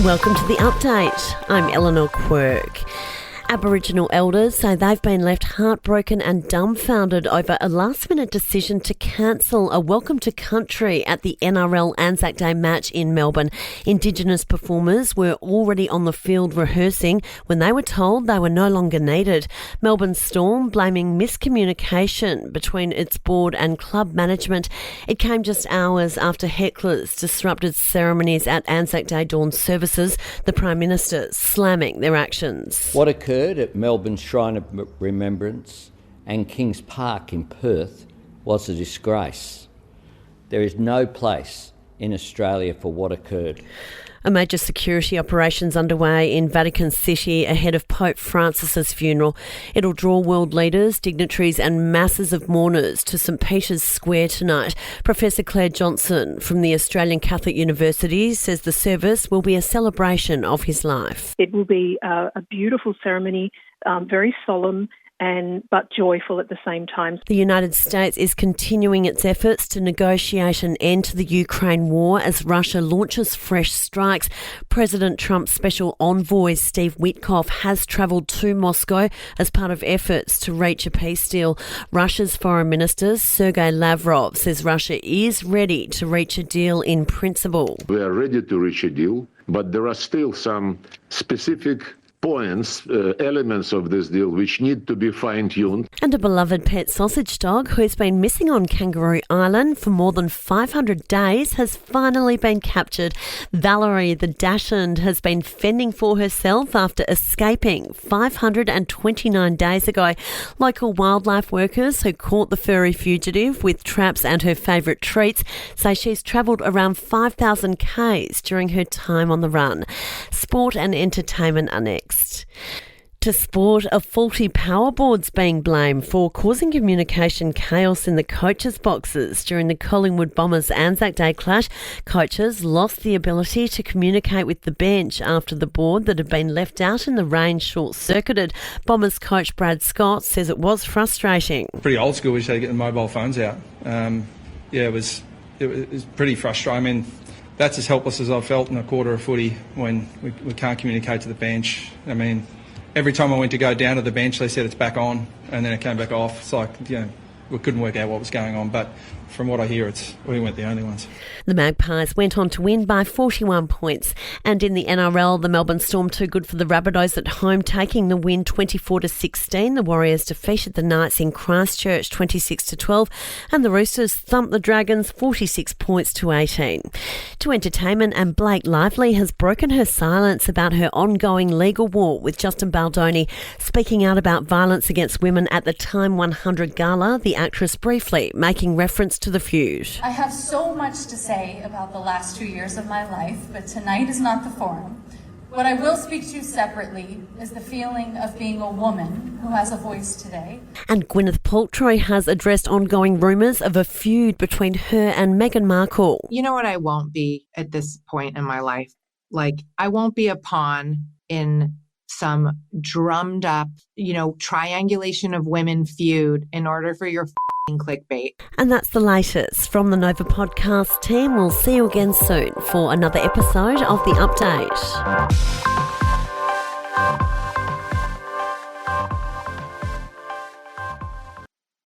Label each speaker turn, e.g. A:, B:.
A: Welcome to The Update. I'm Eleanor Quirk. Aboriginal elders say they've been left heartbroken and dumbfounded over a last-minute decision to cancel a Welcome to Country at the NRL Anzac Day match in Melbourne. Indigenous performers were already on the field rehearsing when they were told they were no longer needed. Melbourne Storm blaming miscommunication between its board and club management. It came just hours after hecklers disrupted ceremonies at Anzac Day dawn services, the Prime Minister slamming their actions.
B: What occurred at Melbourne Shrine of Remembrance and Kings Park in Perth was a disgrace. There is no place in Australia for what occurred.
A: A major security operation's underway in Vatican City ahead of Pope Francis's funeral. It'll draw world leaders, dignitaries and masses of mourners to St Peter's Square tonight. Professor Claire Johnson from the Australian Catholic University says the service will be a celebration of his life.
C: It will be a beautiful ceremony, very solemn, but joyful at the same time.
A: The United States is continuing its efforts to negotiate an end to the Ukraine war as Russia launches fresh strikes. President Trump's special envoy, Steve Witkoff, has travelled to Moscow as part of efforts to reach a peace deal. Russia's Foreign Minister, Sergei Lavrov, says Russia is ready to reach a deal in principle.
D: We are ready to reach a deal, but there are still some specific points, elements of this deal which need to be fine-tuned.
A: And a beloved pet sausage dog who's been missing on Kangaroo Island for more than 500 days has finally been captured. Valerie the Dachshund has been fending for herself after escaping 529 days ago. Local wildlife workers who caught the furry fugitive with traps and her favourite treats say she's travelled around 5,000 k's during her time on the run. Sport and entertainment are next. To sport, a faulty powerboard's being blamed for causing communication chaos in the coaches' boxes during the Collingwood Bombers Anzac Day clash. Coaches lost the ability to communicate with the bench after the board that had been left out in the rain short-circuited. Bombers coach Brad Scott says it was frustrating.
E: Pretty old school, we just had to get the mobile phones out. It was pretty frustrating. I mean, that's as helpless as I've felt in a quarter of footy when we can't communicate to the bench. I mean, every time I went to go down to the bench, they said it's back on, and then it came back off. It's like, we couldn't work out what was going on, but from what I hear, we weren't the only ones.
A: The Magpies went on to win by 41 points. And in the NRL, the Melbourne Storm too good for the Rabbitohs at home, taking the win 24-16. The Warriors defeated the Knights in Christchurch 26-12, and the Roosters thumped the Dragons 46 points to 18. To entertainment, and Blake Lively has broken her silence about her ongoing legal war with Justin Baldoni. Speaking out about violence against women at the Time 100 Gala, the actress briefly making reference to the feud.
F: I have so much to say about the last 2 years of my life, but tonight is not the forum. What I will speak to separately is the feeling of being a woman who has a voice today. And
A: Gwyneth Paltrow has addressed ongoing rumours of a feud between her and Meghan Markle.
G: You know what I won't be at this point in my life? I won't be a pawn in some drummed up, triangulation of women feud in order for your clickbait.
A: And that's the latest from the Nova podcast team. We'll see you again soon for another episode of The Update.